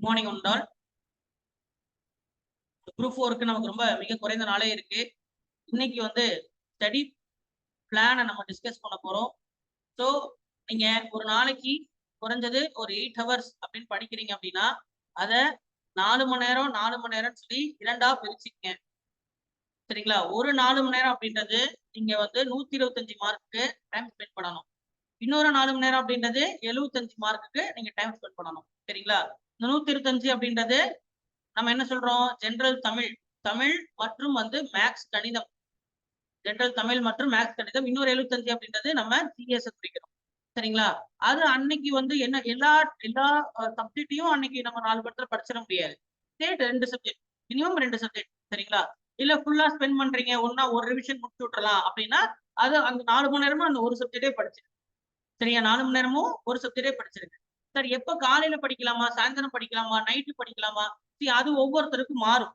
Morning ஒன்றால் group 4க்கு நமக்கு ரொம்ப மிக குறைந்த நாளே இருக்கு. இன்னைக்கு வந்து ஸ்டடி பிளானை நம்ம டிஸ்கஸ் பண்ண போறோம். ஸோ நீங்க ஒரு நாளைக்கு குறைஞ்சது ஒரு 8 ஹவர்ஸ் அப்படின்னு படிக்கிறீங்க அப்படின்னா அதை 4 மணி நேரம் 4 மணி நேரம் சொல்லி 2ஆ பிரிச்சுக்கங்க. சரிங்களா? ஒரு 4 மணி நேரம் அப்படின்றது நீங்க வந்து 125 மார்க்குக்கு டைம் ஸ்பெண்ட் பண்ணணும். இன்னொரு 4 மணி நேரம் அப்படின்றது 75 மார்க்குக்கு நீங்க டைம் ஸ்பெண்ட் பண்ணணும். சரிங்களா? இந்த 125 அப்படின்றது நம்ம என்ன சொல்றோம்? ஜெனரல் தமிழ் தமிழ் மற்றும் வந்து மேக்ஸ் கணிதம். ஜெனரல் தமிழ் மற்றும் மேக்ஸ் கணிதம். இன்னொரு 75 அப்படின்றது நம்ம சிஎஸ் குறிக்கிறோம். சரிங்களா? அது அன்னைக்கு வந்து என்ன எல்லா எல்லா சப்ஜெக்டையும் அன்னைக்கு நம்ம 4 படத்துல படிச்சிட முடியாது. 2 சப்ஜெக்ட் மினிமம் 2 சப்ஜெக்ட். சரிங்களா? இல்ல ஃபுல்லா ஸ்பெண்ட் பண்றீங்க ஒன்னா ஒரு ரிவிஷன் முடிச்சு விட்டுறலாம் அப்படின்னா அது அந்த 4 மணி நேரமும் அந்த ஒரு சப்ஜெக்டே படிச்சிருங்க. சரியா? 4 மணி நேரமும் ஒரு சப்ஜெக்டே படிச்சிருங்க. சார் எப்ப காலையில படிக்கலாமா, சாயந்தரம் படிக்கலாமா, நைட்டு படிக்கலாமா? அது ஒவ்வொருத்தருக்கும் மாறும்.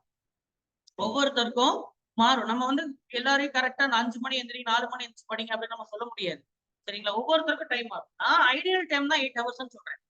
ஒவ்வொருத்தருக்கும் மாறும். நம்ம வந்து எல்லாரையும் கரெக்டா 5 மணி எந்திரி 4 மணி எந்திரிச்சு படிங்க அப்படின்னு நம்ம சொல்ல முடியாது. சரிங்களா? ஒவ்வொருத்தருக்கும் டைம் மாறும். நான் ஐடியல் டைம் தான் 8 ஹவர்ஸ்ன்னு சொல்றேன்.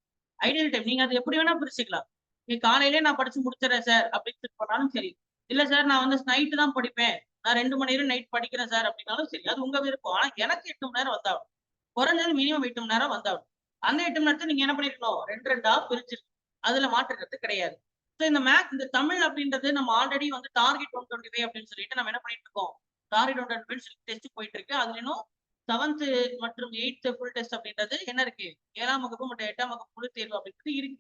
ஐடியல் டைம் நீங்க அது எப்படி வேணா பிரிச்சுக்கலாம். நீ காலையிலேயே நான் படிச்சு முடிச்சிடறேன் சார் அப்படின்னு பண்ணாலும் சரி. இல்ல சார் நான் வந்து நைட்டு தான் படிப்பேன். நான் 2 மணி நேரம் நைட் படிக்கிறேன் சார் அப்படின்னாலும் சரி. அது உங்க விருப்பம். ஆனா எனக்கு 8 மணி நேரம் வந்தாகணும். குறைஞ்சது மினிமம் 8 மணி நேரம் வந்தாகணும். அந்த 8 மணி நேரத்தை நீங்க என்ன பண்ணிருக்கணும்? 2 பிரிச்சிருக்கணும். அதுல மாற்றுறது கிடையாது. இந்த தமிழ் அப்படின்றது நம்ம ஆல்ரெடி வந்து டார்கெட் 125 அப்படின்னு சொல்லிட்டு நம்ம என்ன பண்ணிட்டு இருக்கோம்? டார்கெட் 125 டெஸ்ட் போயிட்டு இருக்கு. அதுல இன்னும் 7th மற்றும் 8th ஃபுல் டெஸ்ட் அப்படின்றது என்ன இருக்கு? 7ஆம் வகுப்பு மற்றும் 8ஆம் வகுப்பு பொதுத் தேர்வு அப்படின்றது இருக்கு.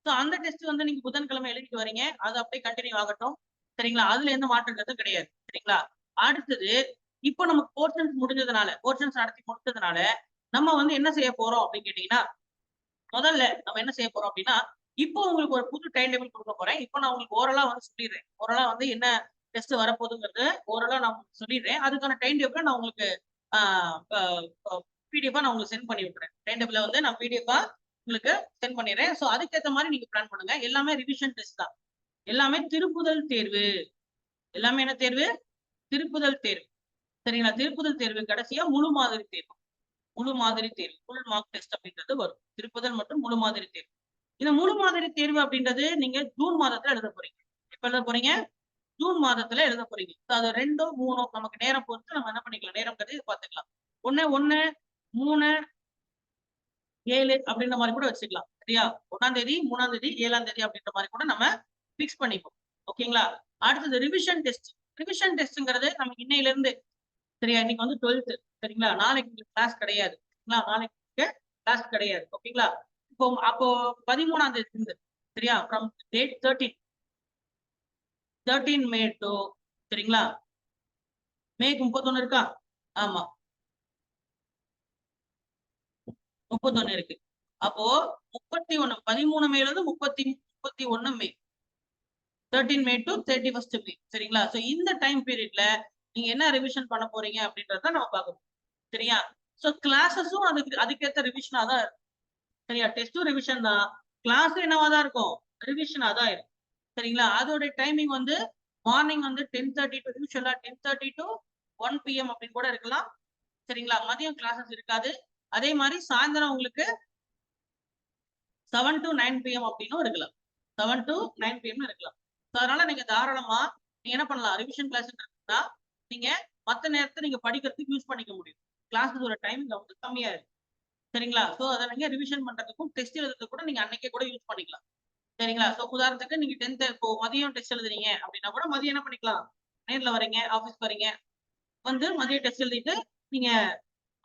ஸோ அந்த டெஸ்ட் வந்து நீங்க புதன்கிழமை எழுதிட்டு வரீங்க. அது அப்படியே கண்டினியூ ஆகட்டும். சரிங்களா? அதுல எந்த மாற்றங்களும் கிடையாது. சரிங்களா? அடுத்தது இப்போ நமக்கு போர்ஷன்ஸ் முடிஞ்சதுனால போர்ஷன்ஸ் நடத்தி முடிச்சதுனால நம்ம வந்து என்ன செய்ய போறோம் அப்படின்னு கேட்டீங்கன்னா முதல்ல நம்ம என்ன செய்ய போறோம் அப்படின்னா இப்போ உங்களுக்கு ஒரு புது டைம் டேபிள் கொடுக்க போறேன். இப்போ நான் உங்களுக்கு ஓரலா வந்து சொல்லிடுறேன். ஓரலா வந்து என்ன டெஸ்ட் வரப்போகுதுங்கிறது ஓரலா நான் சொல்லிடுறேன். அதுக்கான டைம் டேபிள் நான் உங்களுக்கு பிடிஎஃபா நான் உங்களுக்கு சென்ட் பண்ணி விட்டுறேன். டைம் டேபிள வந்து நான் பிடிஎஃபா உங்களுக்கு சென்ட் பண்ணிடுறேன். ஸோ அதுக்கேற்ற மாதிரி நீங்க பிளான் பண்ணுங்க. எல்லாமே ரிவிஷன் டெஸ்ட் தான். எல்லாமே திருப்புதல் தேர்வு. எல்லாமே என்ன தேர்வு? திருப்புதல் தேர்வு. சரிங்களா? திருப்புதல் தேர்வு கடைசியா முழு மாதிரி தேர்வு. முழு மாதிரி தேர்வு ஃபுல் மார்க் டெஸ்ட் அப்படின்றது வரும். திருப்புதல் மற்றும் முழு மாதிரி தேர்வு. இந்த முழு மாதிரி தேர்வு அப்படின்றது நீங்க ஜூன் மாதத்துல எழுத போறீங்க. எப்ப எழுத போறீங்க? ஜூன் மாதத்துல எழுத போறீங்க. அது 2 3 நமக்கு நேரம் பொறுத்து நம்ம என்ன பண்ணிக்கலாம்? நேரம் கருதி பார்த்துக்கலாம். 1 1 3 7 அப்படின்ற மாதிரி கூட வச்சுக்கலாம். சரியா? 1ஆம் தேதி 3ஆம் தேதி 7ஆம் தேதி அப்படின்ற மாதிரி கூட நம்ம பிக்ஸ் பண்ணிப்போம். ஓகேங்களா? அடுத்தது ரிவிஷன் டெஸ்ட். ரிவிஷன் டெஸ்ட்ங்கிறது நமக்கு இன்னையில இருந்து சரியா? இன்னைக்கு வந்து 12th சரிங்களா? நாளைக்கு கிளாஸ் கிடையாது. நாளைக்கு கிளாஸ் கிடையாது. ஓகேங்களா? அப்போ 13ஆம் தேதி இருந்து சரியா? ஃப்ரம் டேட் 13 மே டு சரிங்களா? மேக்கு 31 இருக்கா? ஆமா 31 இருக்கு. அப்போ 31 13 மேல இருந்து 31 மே 13 மே டு 31 மே சரிங்களா? சோ இந்த டைம் பீரியட்ல நீங்க என்ன ரிவிஷன் பண்ண போறீங்க அப்படின்றத நம்ம பார்க்கணும். சரியா? சோ கிளாஸஸும் அதுக்கேற்ற ரிவிஷனா தான் இருக்கும். சரியா? டெஸ்டும் ரிவிஷன் தான். கிளாஸும் என்னவா தான் இருக்கும்? ரிவிஷனா தான் இருக்கும். சரிங்களா? அதோட டைமிங் வந்து மார்னிங் வந்து 10:30 டு யூசுவலா 10:30 டு 1 PM அப்படின்னு கூட இருக்கலாம். சரிங்களா? மதியம் கிளாஸஸ் இருக்காது. அதே மாதிரி சாயந்தரம் உங்களுக்கு 7 to 9 PM அப்படின்னும் இருக்கலாம். 7 to 9 PM இருக்கலாம். அதனால நீங்க தாராளமா நீங்க என்ன பண்ணலாம்? ரிவிஷன் கிளாஸ் இருக்குன்னா நீங்க மத்த நேரத்தை நீங்க படிக்கிறதுக்கு யூஸ் பண்ணிக்க முடியும். கிளாஸஸோட டைமிங் வந்து கம்மியா இருக்கு. சரிங்களா? சோ அதை நீங்க ரிவிஷன் பண்றதுக்கும் டெஸ்ட் எழுதுறதுக்கு கூட நீங்க அன்னைக்கே கூட யூஸ் பண்ணிக்கலாம். சரிங்களா? சோ உதாரணத்துக்கு நீங்க 10th இப்போ மதியம் டெஸ்ட் எழுதுறீங்க அப்படின்னா கூட மதியம் என்ன பண்ணிக்கலாம்? நேர்ல வரீங்க, ஆபீஸ் வரீங்க. வந்து மதியம் டெஸ்ட் எழுதிட்டு நீங்க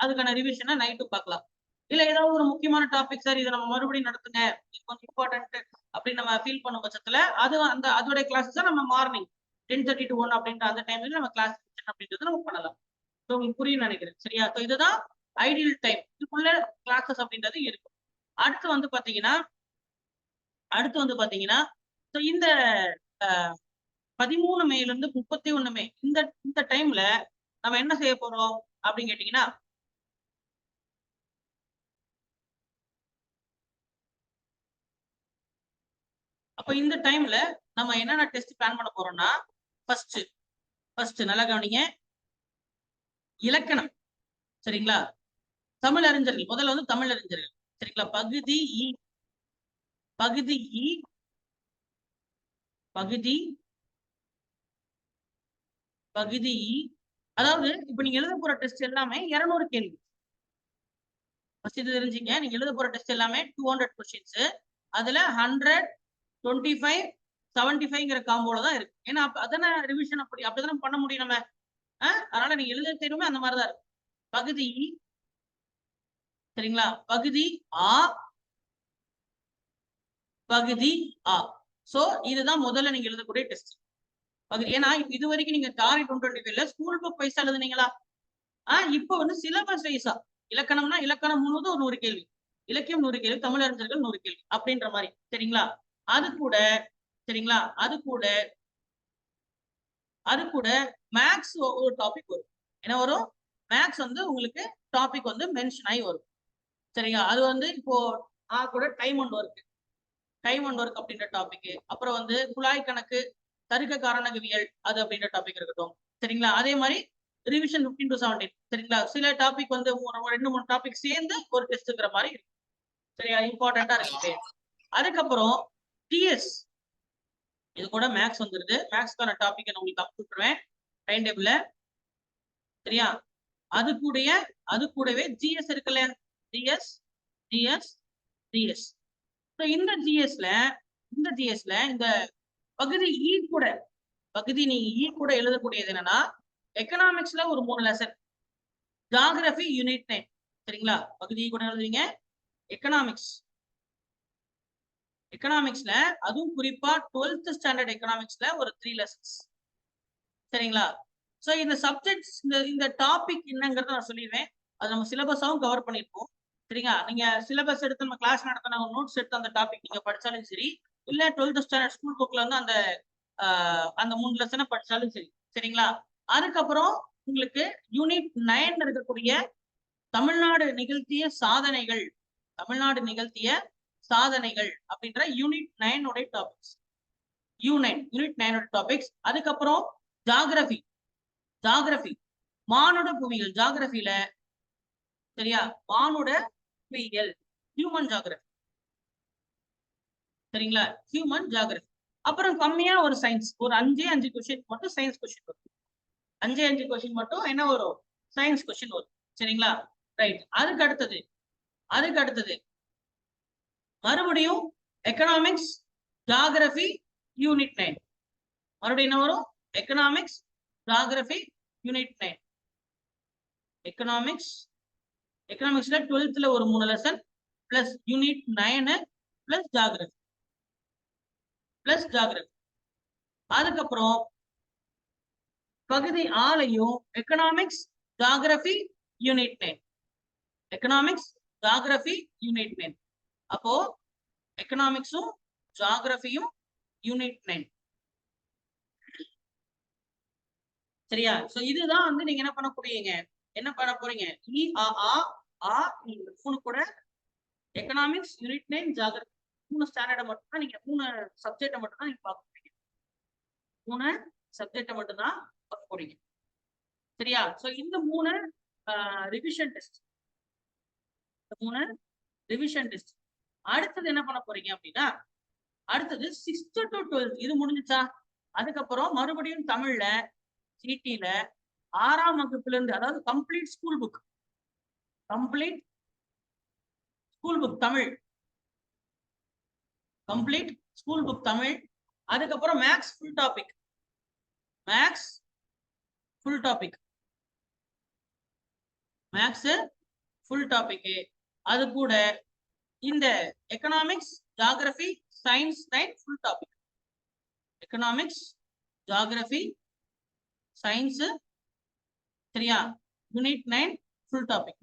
அதுக்கான ரிவிஷனை நைட்டு பார்க்கலாம். இல்ல ஏதாவது ஒரு முக்கியமான டாபிக் சார் இதை நம்ம மறுபடியும் நடத்துங்க. இது கொஞ்சம் இம்பார்ட்டன்ட் அப்படின்னு நம்ம ஃபீல் பண்ணும் பட்சத்துல அதோட கிளாஸஸ் நம்ம மார்னிங் 10:30 to 1 அப்படின்ற அந்த டைம்ல நம்ம கிளாஸ் அப்படின்றது நம்ம பண்ணலாம். ஸோ உங்களுக்கு புரியும் நினைக்கிறேன். சரியா? ஸோ இதுதான் ஐடியல் டைம். இதுக்குள்ள கிளாஸஸ் அப்படின்றது இருக்கும். அடுத்து வந்து பாத்தீங்கன்னா இந்த 13 மேல இருந்து 31 மே இந்த டைம்ல நம்ம என்ன செய்ய போறோம் அப்படின்னு கேட்டீங்கன்னா அப்ப இந்த டைம்ல நம்ம என்னென்ன டெஸ்ட் பிளான் பண்ண போறோம்னா ஃபர்ஸ்ட் நல்லா கவனிங்க. இலக்கணம். சரிங்களா? தமிழ் அறிஞர்கள் முதல்ல வந்து தமிழ் அறிஞர்கள். சரிங்களா? பகுதி இ பகுதி பகுதி அதாவது இப்ப நீங்க எழுத போற டெஸ்ட் எல்லாமே 200 கேள்வி. இது தெரிஞ்சுங்க, நீங்க எழுத போற டெஸ்ட் எல்லாமே 200 கொஸ்டின்ஸ். அதுல 100, 25, 75ங்கிற காம்போல தான் இருக்கு. ஏன்னா அதான ரிவிஷன், அப்படிதானே பண்ண முடியும் நம்ம. அதனால நீங்க எழுத தேர்வுமே அந்த மாதிரிதான் இருக்கு. பகுதி சரிங்களா, பகுதி ஆ, பகுதி ஆ. சோ இதுதான் முதல்ல நீங்க எழுதக்கூடிய டெஸ்ட் பகுதி. ஏன்னா இது வரைக்கும் நீங்க டாரி 2025ல ஸ்கூல் புக் வைஸா எழுதுனீங்களா? இப்ப வந்து சிலபஸ் வைஸா இலக்கணம்னா இலக்கணம் முழுவதும் ஒரு 100 கேள்வி, இலக்கியம் 100 கேள்வி, தமிழறிஞர்கள் 100 கேள்வி அப்படின்ற மாதிரி சரிங்களா. அது கூட சரிங்களா, அது கூட மேக்ஸ் ஒரு டாபிக் வரும். என்ன வரும்? மேக்ஸ் வந்து உங்களுக்கு டாபிக் வந்து மென்ஷன் ஆகி வரும் சரிங்களா. அது வந்து இப்போ கூட டைம் அண்ட் ஒர்க் அப்படின்ற டாபிக், அப்புறம் வந்து குழாய் கணக்கு, தருக்க காரணவியல் அது அப்படின்ற டாபிக் இருக்கட்டும் சரிங்களா. அதே மாதிரி ரிவிஷன் 15 to 17 சரிங்களா. சில டாபிக் வந்து 2-3 டாபிக் சேர்ந்து ஒரு டெஸ்ட்ங்கிற மாதிரி இருக்கு சரியா, இம்பார்ட்டண்டா இருக்கு. அதுக்கப்புறம் டிஎஸ், இது கூட மேக்ஸ் வந்துருது. மேக்ஸ்க்கான டாபிக் நான் உங்களுக்கு அனுப்பிச்சுட்டுருவேன் டைம் டேபிள்ல சரியா. அது கூடவே ஜிஎஸ் இருக்குல்ல, ஜிஎஸ் ஜிஎஸ் ஜிஎஸ். இந்த ஜிஎஸ்ல இந்த பகுதி இ கூட, பகுதி நீங்க இ கூட எழுதக்கூடியது என்னன்னா, எக்கனாமிக்ஸ்ல ஒரு 3 லெசன், ஜியோகிராஃபி யூனிட் 9 சரிங்களா. பகுதி கூட எழுதுவீங்க. எக்கனாமிக்ஸ்ல அதுவும் குறிப்பா 12th ஸ்டாண்டர்ட் எக்கனாமிக்ஸ்ல ஒரு 3 லெசன்ஸ் சரிங்களா. சோ இந்த சப்ஜெக்ட்ஸ் இந்த டாபிக் என்னங்கறத நான் சொல்லிடுவேன். அது நம்ம சிலபஸாவும் கவர் பண்ணிருப்போம் சரிங்களா. நீங்க சிலபஸ் எடுத்து நம்ம கிளாஸ் நடத்தின நோட்ஸ் எடுத்து அந்த டாபிக் நீங்க படிச்சாலும் சரி, இல்ல 12th ஸ்டாண்டர்ட் ஸ்கூல் புக்ல வந்து அந்த 3 லெசனை படிச்சாலும் சரி சரிங்களா. அதுக்கப்புறம் உங்களுக்கு யூனிட் 9 இருக்கக்கூடிய தமிழ்நாடு நிகழ்த்திய சாதனைகள் அப்படின்ற யூனிட் 9 உடைய டாபிக்ஸ், யூனிட் 9 டாபிக்ஸ். அதுக்கப்புறம் ஜியோகிராஃபி மானுட புவியியல், ஜியோகிராஃபில சரியா, மானுட புவியியல், ஹியூமன் ஜியோகிராஃபி சரிங்களா, ஹியூமன் ஜியோகிராஃபி. அப்புறம் கம்மியா ஒரு சயின்ஸ், ஒரு 5 கொஸ்டின் மட்டும் சயின்ஸ் கொஸ்டின் வரும். 5 கொஸ்டின் மட்டும் என்ன வரும்? சயின்ஸ் கொஸ்டின் வரும் சரிங்களா. ரைட். அதுக்கு அடுத்தது மறுபடியும் எக்கனாமிக்ஸ், ஜியோகிராஃபி, யூனிட் 9. மறுபடியும் என்ன வரும்? Economics, geography, unit 9. எக்கனாமிக்ஸ்ல 12th ஒரு 3 lesson plus unit 9 plus geography. அதுக்கப்புறம் பகுதி ஆலையும் economics, geography, unit 9. Economics, geography, unit 9. அப்போ எக்கனாமிக்ஸும் ஜியோகிராஃபியும் யூனிட் 9 சரியா. சோ இதுதான் வந்து நீங்க என்ன பண்ண போறீங்க கூட எக்கனாமிக்ஸ், யூனிட் 9, ஜியோகிராஃபி 3 ஸ்டாண்டர்டை மட்டும் தான் நீங்க 3 சப்ஜெக்டை மட்டும் தான் நீங்க பார்க்க போறீங்க. 3 சப்ஜெக்டை மட்டும் தான் பார்க்க போறீங்க சரியா. சோ இந்த 3 ரிவிஷன் டெஸ்ட், அடுத்தது என்ன பண்ண போறீங்க அப்படின்னா, அடுத்தது 6th to 12th இது முடிஞ்சுச்சா. அதுக்கப்புறம் மறுபடியும் தமிழ்ல சிடில 6ஆம் வகுப்புல இருந்து, அதாவது கம்ப்ளீட் ஸ்கூல் புக் தமிழ், அதுக்கப்புறம் மேக்ஸ் ஃபுல் டாபிக், அது கூட இந்த economics, geography, science 9 full topic. Economics, geography, science சரியா, யூனிட் 9 ஃபுல் டாபிக்.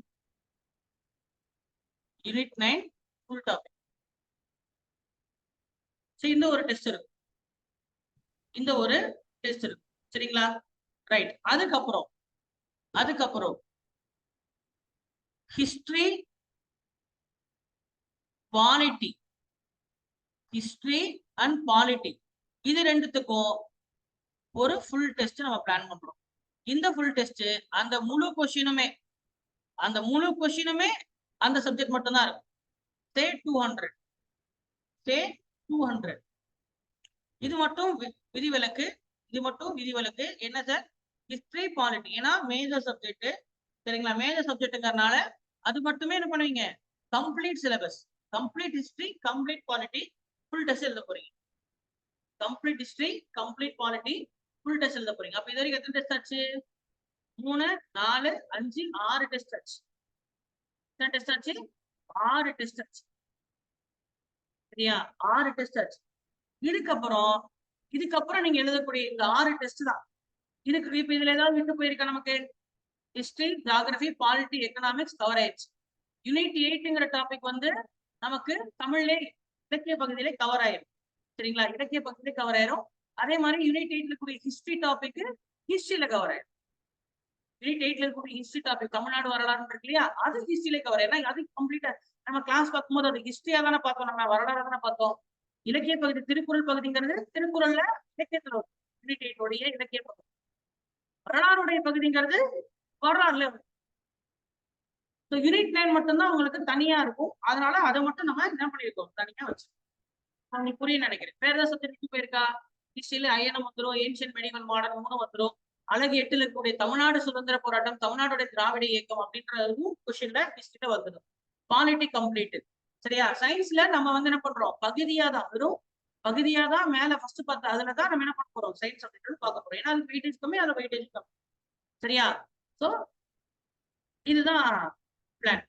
இந்த ஒரு டெஸ்ட் இருக்கு சரிங்களா. ரைட். அதுக்கப்புறம் ஹிஸ்டரி அண்ட் பாலிட்டி இது ரெண்டுத்துக்கும் ஒரு ஃபுல் டெஸ்ட் நம்ம பிளான் பண்றோம். இந்த ஃபுல் டெஸ்ட் அந்த முழு கொஸ்டினுமே அந்த சப்ஜெக்ட் மட்டும் தான் இருக்கும். சே 200 இது மட்டும் விதிவிலக்கு. இது மட்டும் விதிவிலக்கு. என்ன சார்? History polity. ஏன்னா மேஜர் சப்ஜெக்ட். சரிங்களா? மேஜர் சப்ஜெக்ட்ங்கறனால அது மட்டுமே என்ன பண்ணுவீங்க? Complete syllabus. Complete history, complete polity, full test எழுத போறீங்க. Complete history, complete polity, full test எழுத போறீங்க. அப்ப இது வரைக்கும் எத்தனை டெஸ்ட் ஆச்சு? 3, 4, 5, 6 டெஸ்ட் ஆச்சு. எத்தனை டெஸ்ட் ஆச்சு? 6 டெஸ்ட் ஆச்சு. சரியா? 6 டெஸ்ட் ஆச்சு. இதுக்கப்புறம் நீங்க எழுதக்கூடிய இந்த 6 டெஸ்ட் தான். இதுக்கு இப்ப இதுல ஏதாவது விட்டு போயிருக்கா நமக்கு? History, geography, polity, economics cover ஆயிடுச்சு. யூனிட் 8ங்கிற டாபிக் வந்து நமக்கு தமிழ்லே இலக்கிய பகுதியிலே கவர் ஆயிரும். சரிங்களா? இலக்கிய பகுதியிலே கவர் ஆயிரும். அதே மாதிரி யூனிட் 8ல இருக்கக்கூடிய ஹிஸ்டரி டாபிக் ஹிஸ்டரியில கவர் ஆயிரும். யூனிட் 8ல இருக்கக்கூடிய ஹிஸ்டரி டாபிக் தமிழ்நாடு வரலாறு இருக்கு இல்லையா? அது ஹிஸ்டரியில கவர் ஆயிரும். ஏன்னா அது கம்ப்ளீட்டா நம்ம கிளாஸ் பார்க்கும்போது அது ஹிஸ்டரியா தானே பார்த்தோம், நம்ம வரலாறு தானே பார்த்தோம். இலக்கிய பகுதி திருக்குறள் பகுதிங்கிறது திருக்குறள்ல இலக்கியத்துல வரும். யூனிட் 8 உடைய இலக்கிய பகுதி. வரலாறுடைய பகுதிங்கிறது வரலாறுல யூனிட் 9 மட்டும்தான் உங்களுக்கு தனியா இருக்கும். அதனால அதை மட்டும் நம்ம என்ன பண்ணிருக்கோம்? தனியா வச்சு உங்களுக்கு புரிய நினைக்கிறேன். வேற ஏதாவது சப்ஜெக்ட் போயிருக்கா? ஹிஸ்டரியில அயனம் வந்துடும், ஏன்ஷியன் மெடிவல் மாடர்ன் 3 வந்துடும். அழகு 8ல இருக்கக்கூடிய தமிழ்நாடு சுதந்திர போராட்டம், தமிழ்நாடுடைய திராவிட இயக்கம் அப்படின்றதும் கொஸ்டின்ல ஹிஸ்டரியில வந்துடும். Polity complete. சரியா? சயின்ஸ்ல நம்ம வந்து என்ன பண்றோம்? பகுதியா தான் வெறும் பகுதியா தான் மேல ஃபர்ஸ்ட் பார்த்து அதுலதான் நம்ம என்ன பண்ண போறோம்? சயின்ஸ் சப்ஜெக்ட் பார்க்க போறோம். ஏன்னா அது வெயிட்டேஜ் கம்மி, அதுல வெயிட்டேஜ் கம்மி. சரியா? சோ இதுதான் பிளான்.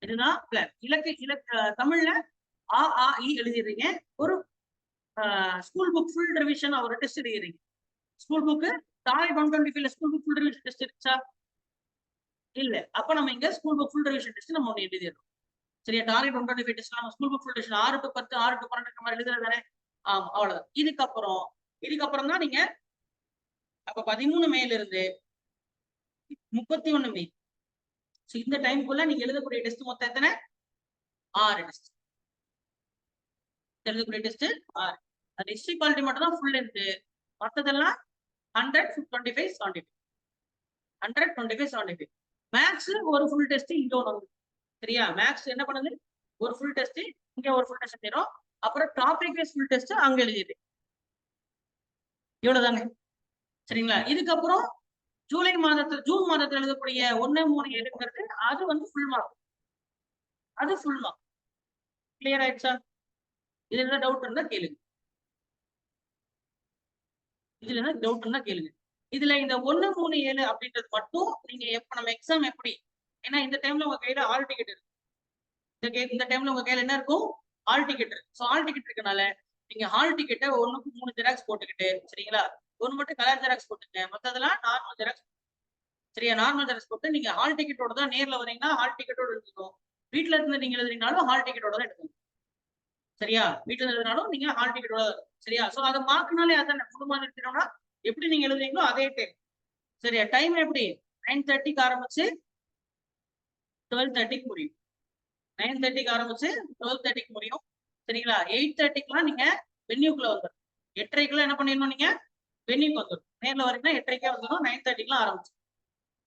இதுதான் பிளான். தமிழ்ல ஆ ஆ இ எழுதிடுறீங்க. ஒரு ஸ்கூல் புக் ஃபுல் ரிவிஷன் ஒரு டெஸ்ட் எழுதிடுறீங்க. ஸ்கூல் புக் டாய் 125ல school book full revision test இருக்கா? இல்ல. அப்ப நம்ம இங்க school book full revision test நம்ம ஒண்ணு எழுதிடுறோம். சரியா? டார்கெட் 125 டெஸ்ட் நம்ம school book full test 6 to 10, 6 to 12 நம்ம எழுதுறது தானே? ஆமா, அவ்வளவுதான். இதுக்கப்புறம் தான் நீங்க அப்ப 13 மேல இருந்து 31 மே. இந்த டைம்க்குள்ள நீங்க எழுதக்கூடிய டெஸ்ட் மொத்தம் எத்தனை? 6 டெஸ்ட். எழுதக்கூடிய டெஸ்ட் 6. அது ஹிஸ்டரி பாலிட்டி மட்டும் தான் ஃபுல் லென்த். மத்ததெல்லாம் 100, 25, 75. 100, 25, 75. மேக்ஸ் ஒரு ஃபுல் டெஸ்ட் இங்க ஒன்று வந்து. சரியா? மேக்ஸ் என்ன பண்ணுது? ஒரு ஃபுல் டெஸ்ட் இங்க ஒரு ஃபுல் டெஸ்ட் எழுதிடும். அப்புறம் டாபிக் வைஸ் ஃபுல் டெஸ்ட் அங்க எழுதிடு. இவ்வளவுதாங்க. சரிங்களா? இதுக்கப்புறம் ஜூன் மாதத்துல எழுதக்கூடிய 1, 3, 7ங்கிறது அது வந்து ஃபுல் மார்க். அது ஃபுல் மார்க். கிளியர் ஆயிடுச்சா? இதுல என்ன டவுட் இருந்தா கேளுங்க. இதுல என்ன டவுட் இருந்தா கேளுங்க. இதுல இந்த 1, 3, 7 அப்படின்றது மட்டும் நீங்க எப்ப நம்ம எக்ஸாம் எப்படி? ஏன்னா இந்த டைம்ல உங்க கையில ஆல் டிக்கெட் இருக்கு. இந்த டைம்ல உங்க கையில என்ன இருக்கும்? ஆல் டிக்கெட் இருக்கு. ஸோ ஆல் டிக்கெட் இருக்கனால நீங்க ஹால் டிக்கெட்டை 1க்கு 3 ஜெராக்ஸ் போட்டுக்கிட்டு, சரிங்களா? ஒன்று மட்டும் கலர் ஜெராக்ஸ் போட்டுங்க. மற்றதெல்லாம் நார்மல் ஜெராக்ஸ். சரியா? நார்மல் ஜெராக்ஸ் போட்டு நீங்க ஹால் டிக்கெட்டோட தான் நேர்ல வரீங்கன்னா ஹால் டிக்கெட்டோட எடுத்துக்கணும். வீட்டுல இருந்து நீங்க எழுதுறீங்கனாலும் ஹால் டிக்கெட்டோட தான் எடுக்கணும். சரியா? வீட்டுல எழுதுனாலும் நீங்க ஹால் டிக்கெட்டோட. சரியா? ஸோ அதை மார்க்னாலே அதான் குடும்பம் எடுத்துட்டோம்னா எப்படி நீங்க எழுதுறீங்களோ அதே டைம். சரியா? டைம் எப்படி? 9:30க்கு ஆரம்பிச்சு 12:30க்கு முடியும். 9:30க்கு ஆரம்பிச்சு 12:30க்கு முடியும். சரிங்களா? 8:30க்குலாம் நீங்க வென்யூக்குள்ள வந்துடும். 8:30க்குலாம் என்ன பண்ணிடணும்? நீங்க வென்யூக்கு வந்துடும். நேர்ல வரீங்கன்னா 8:30க்கே வந்துடும். 9:30க்குலாம் ஆரம்பிச்சு.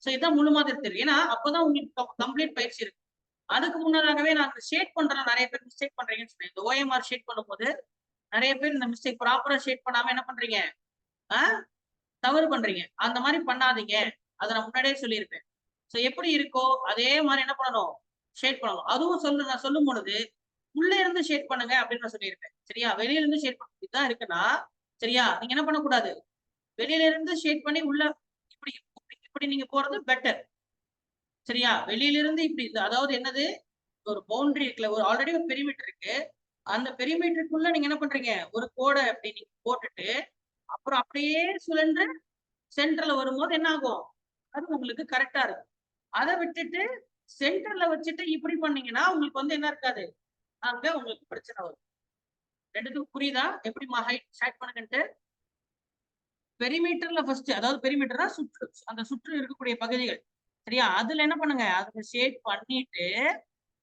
ஸோ இதான் முழு மாதிரி தெரியும். ஏன்னா அப்பதான் உங்களுக்கு கம்ப்ளீட் பயிற்சி இருக்கு. அதுக்கு முன்னதாகவே நான் ஷேட் பண்றேன். நிறைய பேர் மிஸ்டேக் பண்றீங்கன்னு சொன்னேன். இந்த ஓஎம்ஆர் ஷேட் பண்ணும்போது நிறைய பேர் இந்த மிஸ்டேக் ப்ராப்பரா ஷேட் பண்ணாம என்ன பண்றீங்க? தவறு பண்றீங்க. அந்த மாதிரி பண்ணாதீங்க. அதை நான் முன்னாடியே சொல்லியிருப்பேன். ஸோ எப்படி இருக்கோ அதே மாதிரி என்ன பண்ணணும்? ஷேட் பண்ணணும். அதுவும் நான் சொல்லும் பொழுது உள்ள இருந்து ஷேட் பண்ணுங்க அப்படின்னு நான் சொல்லியிருப்பேன். சரியா? வெளியில இருந்து ஷேட் பண்ண தான் இருக்குன்னா, சரியா? நீங்க என்ன பண்ணக்கூடாது? வெளியில இருந்து ஷேட் பண்ணி உள்ள இப்படி இப்படி நீங்க போறது பெட்டர். சரியா? வெளியில இருந்து இப்படி அதாவது என்னது? ஒரு பவுண்டரி இருக்குல்ல, ஒரு ஆல்ரெடி ஒரு பெரிமீட்டர் இருக்கு. அந்த பெரிமீட்டருக்குள்ள நீங்க என்ன பண்றீங்க? ஒரு கோடை அப்படி நீங்க போட்டுட்டு அப்புறம் அப்படியே சுழன்று சென்டர்ல வரும்போது என்ன ஆகும்? அது உங்களுக்கு கரெக்டா இருக்கும். அதை விட்டுட்டு சென்டர்ல வச்சுட்டு இப்படி பண்ணீங்கன்னா உங்களுக்கு வந்து என்ன இருக்காது? அங்க உங்களுக்கு பிரச்சனை வரும். ரெண்டுத்துக்கும் புரியுதா? எப்படி ஹைட் ஸ்டார்ட் பண்ணுங்கன்ட்டு? பெரிமீட்டர்ல ஃபர்ஸ்ட், அதாவது பெரிமீட்டர்னா சுற்று, அந்த சுற்று இருக்கக்கூடிய பகுதிகள். சரியா? அதுல என்ன பண்ணுங்க? அதுல ஷேட் பண்ணிட்டு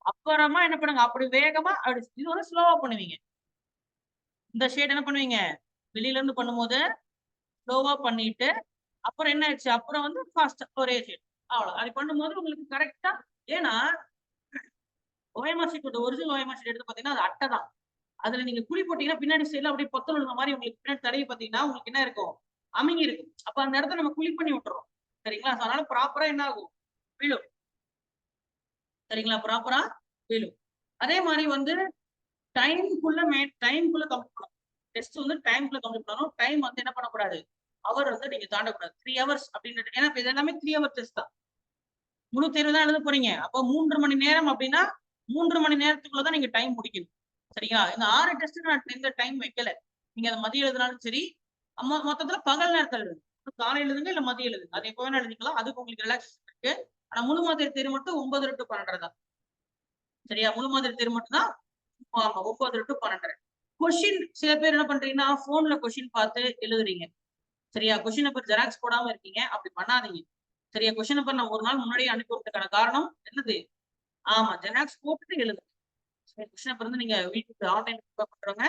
அப்புறமா என்ன பண்ணுங்க? அப்படி வேகமா அப்படி இது வந்து ஸ்லோவா பண்ணுவீங்க. இந்த ஷேட் என்ன பண்ணுவீங்க? வெளியில இருந்து பண்ணும்போது ஸ்லோவா பண்ணிட்டு அப்புறம் என்ன ஆயிடுச்சு? அப்புறம் வந்து ஃபாஸ்டா ஒரே ஷேட். அவ்வளவு. அது பண்ணும்போது உங்களுக்கு கரெக்டா. ஏன்னா OMR sheet, original OMR sheet எடுத்து பாத்தீங்கன்னா அது அட்டை தான். அதுல நீங்க குழி போட்டீங்கன்னா பின்னாடி சைடுல அப்படியே பொத்தல் விழுந்த மாதிரி உங்களுக்கு பின்னாடி தடவி பார்த்தீங்கன்னா உங்களுக்கு என்ன இருக்கும், அமுங்கி இருக்கும். அப்ப அந்த இடத்த நம்ம குழி பண்ணி விட்டுறோம். சரிங்களா? அதனால ப்ராப்பரா என்ன ஆகும், விழும். சரிங்களா? ப்ராப்பரா விழும். அதே மாதிரி வந்து டைம்க்குள்ள கம்ப்ளீட் பண்ணணும். டெஸ்ட் வந்து டைம்க்குள்ள கம்ப்ளீட் பண்ணணும். டைம் வந்து என்ன பண்ணக்கூடாது, அவர் வந்து நீங்க தாண்டக்கூடாது. 3 ஹவர்ஸ் அப்படின்றது. ஏன்னா இது எல்லாமே 3 ஹவர் டெஸ்ட் தான். முழு தேர்வு தான் எழுத போறீங்க. அப்போ 3 மணி நேரம் அப்படின்னா 3 மணி நேரத்துக்குள்ள தான் நீங்க டைம் முடிக்கணும். சரிங்களா? இந்த 6 டெஸ்ட் நான் எந்த டைம் வைக்கல. நீங்க அத மதியம் எழுதினாலும் சரி, மொத்தத்துல பகல் நேரத்துல எழுதுங்க. காலையில எழுதுங்க, இல்ல மதியம் எழுதுங்க. அது எப்ப வேணா எழுதிக்கலாம். அதுக்கு உங்களுக்கு ரிலாக்சேஷன் இருக்கு. ஆனா முழு மாதிரி தேர்வு மட்டும் 9 to 12 தான். சரியா? முழு மாதிரி தேர்வு மட்டும் தான் 9 to 12. கொஸ்டின் சில பேர் என்ன பண்றீங்கன்னா, போன்ல கொஸ்டின் பார்த்து எழுதுறீங்க. சரியா? கொஸ்டின் பேப்பர் ஜெராக்ஸ் போடாம இருக்கீங்க. அப்படி பண்ணாதீங்க. சரியா? கொஸ்டின் பேப்பர் நான் ஒரு நாள் முன்னாடியே அனுப்பி விட்டதுக்கான காரணம் என்னது? ஆமா, ஜெராக்ஸ் போட்டுட்டு எழுதுங்க. கொஸ்டின் பேப்பர் வந்து நீங்க வீட்டுக்கு ஆன்லைன் பண்றவங்க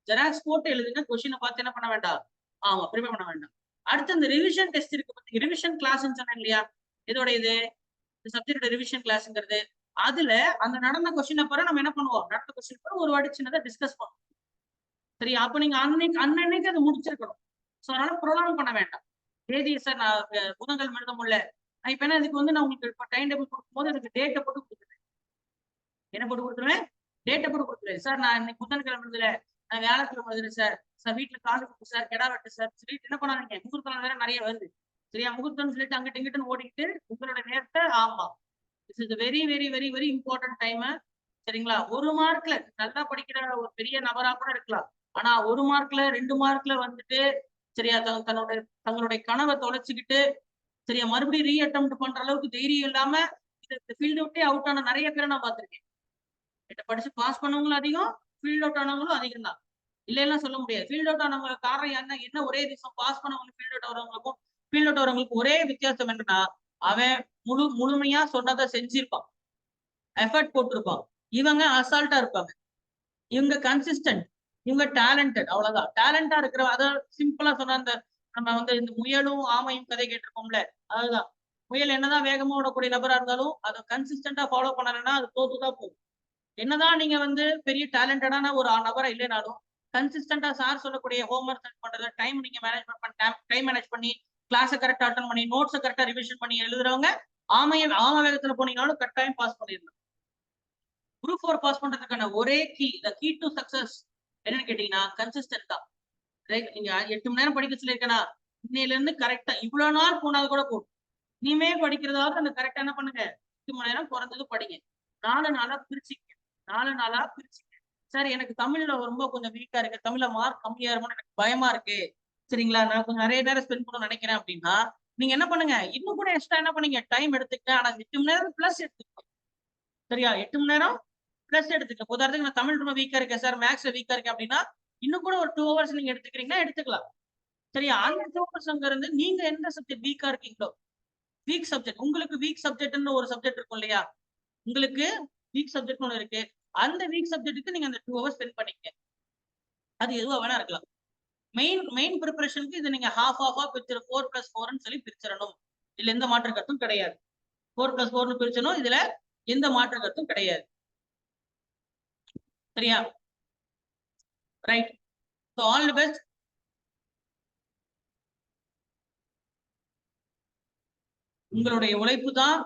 ஜெராக்ஸ் போட்டு எழுதுங்க. கொஸ்டினை பார்த்து என்ன பண்ண வேண்டாம், ஆமா ப்ரிப்பேர் பண்ண வேண்டாம். அடுத்து இந்த ரிவிஷன் டெஸ்ட் இருக்கு பாத்தீங்க, ரிவிஷன் கிளாஸ்ன்னு சொன்னேன் இல்லையா? இதோட இது சப்ஜெக்டோட ரிவிஷன் கிளாஸ்ங்கிறது. அதுல அந்த நடந்த கொஸ்டின் பேப்பரை நம்ம என்ன பண்ணுவோம், நடந்த கொஸ்டின் பேப்பர் ஒரு வாட்டி சின்னதா டிஸ்கஸ் பண்ணுவோம். சரியா? அப்ப நீங்க அன்னைக்கு அதை முடிச்சிருக்கணும். சோ அதனால ப்ரொலாங் பண்ண வேண்டாம். தேதி சார் நான் புதன்கிழமை எழுத முடியல. இப்ப என்ன, இதுக்கு வந்து நான் உங்களுக்கு இப்ப டைம் டேபிள் கொடுக்கும்போது எனக்கு டேட்டை போட்டு கொடுத்துருவேன். என்ன போட்டு கொடுத்துருவேன், டேட்டை போட்டு கொடுத்துருவேன். சார் நான் இன்னைக்கு புதன்கிழமை எழுதல, நான் வியாழக்கிழமை எழுதுறேன் சார். சார் வீட்டுல காது குத்து சார், கெடா வெட்டு சார் சொல்லிட்டு என்ன பண்ணாதீங்க. முகூர்த்தம் வேற நிறைய வருது. சரியா? முகூர்த்தம் சொல்லிட்டு அங்கிட்டு இங்கிட்டு ஓடிக்கிட்டு உங்களோட நேரத்தை, ஆமா, this is very very very very important time. சரிங்களா? 1 மார்க்ல நல்லா படிக்கிற ஒரு பெரிய நபரா கூட இருக்கலாம். ஆனா 1 மார்க்ல 2 மார்க்ல வந்துட்டு சரியா தங்களுடைய கனவை தொலைச்சுக்கிட்டு சரியா மறுபடியும் ரீ அட்டெம்ப்ட் பண்ற அளவுக்கு தைரியம் இல்லாம இந்த ஃபீல்டு விட்டே அவுட் ஆன நிறைய பேரை நான் பார்த்திருக்கேன். கிட்ட படிச்சு பாஸ் பண்ணவங்களும் அதிகம், ஃபீல்ட் அவுட் ஆனவங்களும் அதிகம் தான். இல்லைன்னா சொல்ல முடியாது. ஃபீல்ட் அவுட் ஆனவங்க காரணம் என்ன ஒரே விஷயம், பாஸ் பண்ணவங்களுக்கு ஃபீல்ட் அவுட் ஆகிறவங்களுக்கும் ஃபீல்ட் அவுட் ஆகிறவங்களுக்கு ஒரே வித்தியாசம் என்னன்னா, அவன் முழுமையா சொன்னதை செஞ்சிருப்பான், எஃபர்ட் போட்டிருப்பான். இவங்க அசால்ட்டா இருப்பாங்க. இவங்க கன்சிஸ்டன்ட், இவங்க டேலண்டட். அவ்வளவுதான். டேலண்டா இருக்கிற, அதாவது சிம்பிளா சொன்ன அந்த நம்ம வந்து இந்த முயலும் ஆமையும் கதை கேட்டிருப்போம்ல, அதுதான். முயல் என்னதான் வேகமா ஓடக்கூடிய நபரா இருந்தாலும் அதை கன்சிஸ்டன்டா ஃபாலோ பண்ணலன்னா அது தோத்துதான் போகும். என்னதான் நீங்க வந்து பெரிய டேலண்டடான ஒரு நபரா இல்லைனாலும் கன்சிஸ்டன்டா சார் சொல்லக்கூடிய ஹோம்ஒர்க் பண்றது, டைம் நீங்க மேனேஜ்மெண்ட் பண்ண, டைம் மேனேஜ் பண்ணி கிளாஸை கரெக்டா அட்டன் பண்ணி நோட்ஸை கரெக்டா ரிவிஷன் பண்ணி எழுதுறவங்க ஆம வேகத்துல போனீங்கனாலும் கட்டாயம் பாஸ் பண்ணிடலாம். குரூப் 4 பாஸ் பண்றதுக்கான ஒரே கீ டு சக்சஸ் என்னன்னு கேட்டீங்கன்னா கன்சிஸ்டன்ட் தான். நீங்க 8 மணி நேரம் படிக்க சொல்லியிருக்கேனா, இன்னையில இருந்து கரெக்டா இவ்வளவு நாள் போனாலும் கூட போகும். இனிமே படிக்கிறதாவது அந்த கரெக்டா என்ன பண்ணுங்க, 8 மணி நேரம் குறைஞ்சது படிங்க. 4 நாளா பிரிச்சுக்க, 4 நாளா பிரிச்சுக்க. சார் எனக்கு தமிழ்ல ரொம்ப கொஞ்சம் வீக்கா இருக்கு, தமிழ்ல மார்க் கம்மியா இருக்கும்னு எனக்கு பயமா இருக்கு. சரிங்களா? நான் கொஞ்சம் நிறைய நேரம் ஸ்பெண்ட் பண்ண நினைக்கிறேன் அப்படின்னா நீங்க என்ன பண்ணுங்க, இன்னும் கூட எக்ஸ்ட்ரா என்ன பண்ணீங்க, டைம் எடுத்துக்க. ஆனா 8 மணி நேரம் பிளஸ் எடுத்துக்க. சரியா? 8 மணி நேரம் பிளஸ் எடுத்துக்க. உதாரணத்துக்கு நான் தமிழ் ரொம்ப வீக்கா இருக்கேன் சார், மேக்ஸ்ல வீக்கா இருக்கேன் அப்படின்னா இன்னும் கூட ஒரு 2 ஹவர்ஸ் நீங்க எடுத்துக்கிறீங்கன்னா எடுத்துக்கலாம். சரியா? அந்த 2 ஹவர்ஸ் அங்க இருந்து நீங்க எந்த சப்ஜெக்ட் வீக்கா இருக்கீங்களோ, வீக் சப்ஜெக்ட், உங்களுக்கு வீக் சப்ஜெக்ட்னு ஒரு சப்ஜெக்ட் இருக்கும் இல்லையா, உங்களுக்கு வீக் சப்ஜெக்ட் ஒன்று இருக்கு. அந்த வீக் சப்ஜெக்ட்டுக்கு நீங்க அந்த 2 ஹவர்ஸ் ஸ்பெண்ட் பண்ணிக்க. அது எதுவா வேணா இருக்கலாம். மெயின் ப்ரிப்பரேஷனுக்கு இதை நீங்க ஹாஃபா பிரிச்சிரு, 4+4ன்னு சொல்லி பிரிச்சிடணும். இதுல எந்த மாற்று கருத்தும் கிடையாது. 4+4ன்னு பிரிச்சணும். இதுல எந்த மாற்று கருத்தும் கிடையாது. சரியா? Right. So all the best. உங்களுடைய உழைப்பு தான்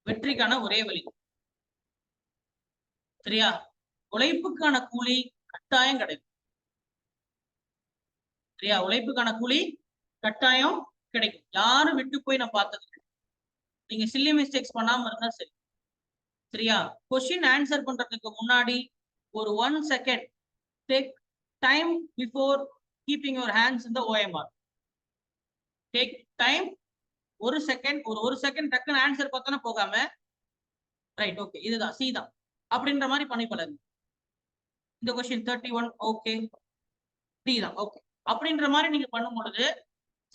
வெற்றிக்கான ஒரே வழி. சரியா? உழைப்புக்கான கூலி கட்டாயம் கிடைக்கும். சரியா? உழைப்புக்கான கூலி கட்டாயம் கிடைக்கும். யாரும் விட்டு போய் நான் பார்த்தது கிடையாது. நீங்க சில்லி மிஸ்டேக்ஸ் பண்ணாம இருந்தா சரி. சரியா? கொஸ்டின் ஆன்சர் பண்றதுக்கு முன்னாடி ஒரு 1 second take time before keeping your hands in the OMR. Take time, ஒரு செகண்ட் டக்குன்னு ஆன்சர் பார்த்தோன்னா போகாம, ரைட் ஓகே இதுதான் சி தான் அப்படின்ற மாதிரி பண்ணி பழகு. இந்த கொஸ்டின் 31 ஓகே, டி தான் ஓகே அப்படின்ற மாதிரி நீங்க பண்ணும் பொழுது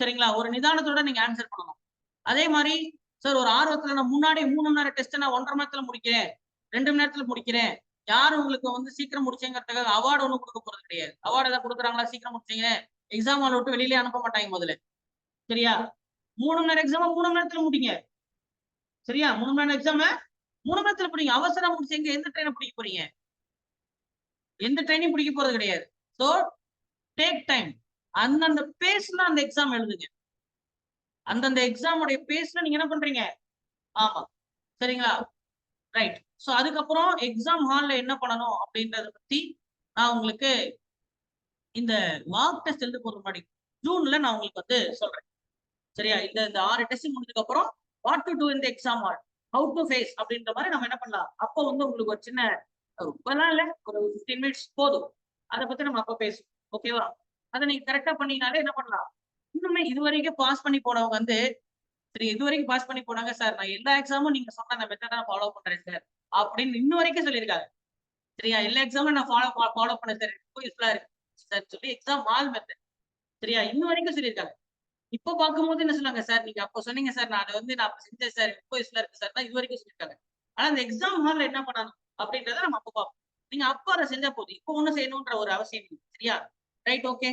சரிங்களா, ஒரு நிதானத்தோட நீங்க ஆன்சர் பண்ணணும். அதே மாதிரி சார் ஒரு ஆர்வத்துல நான் முன்னாடி 3 மணி நேரம் டெஸ்ட் நான் 1.5 மணி நேரத்துல முடிக்கிறேன், 2 மணி நேரத்துல முடிக்கிறேன், யாரும் உங்களுக்கு வந்து சீக்கிரம் முடிச்சேங்கிறதுக்காக அவார்டு ஒன்றும் கொடுக்க போறது கிடையாது. அவார்டு ஏதாவது கொடுக்குறாங்களா சீக்கிரம் முடிச்சீங்க, எக்ஸாம் ஹால் விட்டு வெளியிலே அனுப்ப மாட்டாங்க முதல்ல. சரியா? 3 மணி நேரம் எக்ஸாம் 3 மணி நேரத்துல முடிங்க. சரியா? 3 மணி நேரம் எக்ஸாம் 3 மணி நேரத்துல படிங்க. அவசரம் முடிச்சீங்க, எந்த ட்ரெயினை பிடிக்க போறீங்க? எந்த ட்ரெயினையும் பிடிக்க போறது கிடையாது. So take time. அந்தந்த பேஸ்ல அந்த எக்ஸாம் எழுதுங்க. அந்தந்த எக்ஸாமுடைய பேஸ்ல நீங்க என்ன பண்றீங்க? ஆமா. சரிங்களா? ரைட். ஸோ அதுக்கப்புறம் எக்ஸாம் ஹால்ல என்ன பண்ணணும் அப்படின்றத பத்தி நான் உங்களுக்கு இந்த மார்க் டெஸ்ட் எழுத போறதுக்கு முன்னாடி ஜூன்ல நான் உங்களுக்கு வந்து சொல்றேன். சரியா? இந்த இந்த 6 டெஸ்ட் முடிஞ்சதுக்கு அப்புறம் what to do in the exam hall, how to face அப்படின்ற மாரி நம்ம என்ன பண்ணலாம். அப்போ வந்து உங்களுக்கு ஒரு சின்ன ரொம்பலாம் இல்ல, ஒரு 15 மினிட்ஸ் போதும். அத பத்தி நம்ம அப்ப பேசுவோம். ஓகேவா? அத நீங்க கரெக்ட்டா பண்ணீங்கனாலே என்ன பண்ணலாம். இன்னுமே இதுவரைக்கும் பாஸ் பண்ணி போனவங்க வந்து, சரி இதுவரைக்கும் பாஸ் பண்ணி போனாங்க சார். நான் எல்லா எக்ஸாமும் நீங்க சொன்ன அந்த மெத்தட நான் ஃபாலோ பண்றேன் சார். அப்படின்னு இன்ன வரைக்கும் சொல்லியிருக்காங்க. சரியா? எல்லா எக்ஸாமும் நான் ஃபாலோ பண்ணேன் சார். ரொம்ப யூஸ்ஃபுல்லா இருக்கு சார் சொல்லி எக்ஸாம் ஹால் மெத்தட். சரியா? இன்ன வரைக்கும் சொல்லியிருக்காங்க. இப்ப பார்க்கும்போது என்ன சொன்னாங்க, சார் நீங்க அப்ப சொன்னீங்க சார். நான் அத வந்து நான் அப்ப செஞ்சேன் சார். ரொம்ப யூஸ்ஃபுல்லா இருக்கு சார். தான் இதுவரைக்கும் சொல்லியிருக்காங்க. ஆனா அந்த எக்ஸாம் ஹால்ல என்ன பண்ணணும் அப்படின்றத நம்ம அப்ப பார்ப்போம். நீங்க அப்ப அத செஞ்சா போதும். இப்ப ஒண்ணும் செய்யணும்ன்ற ஒரு அவசியம் இல்ல. சரியா? Right okay.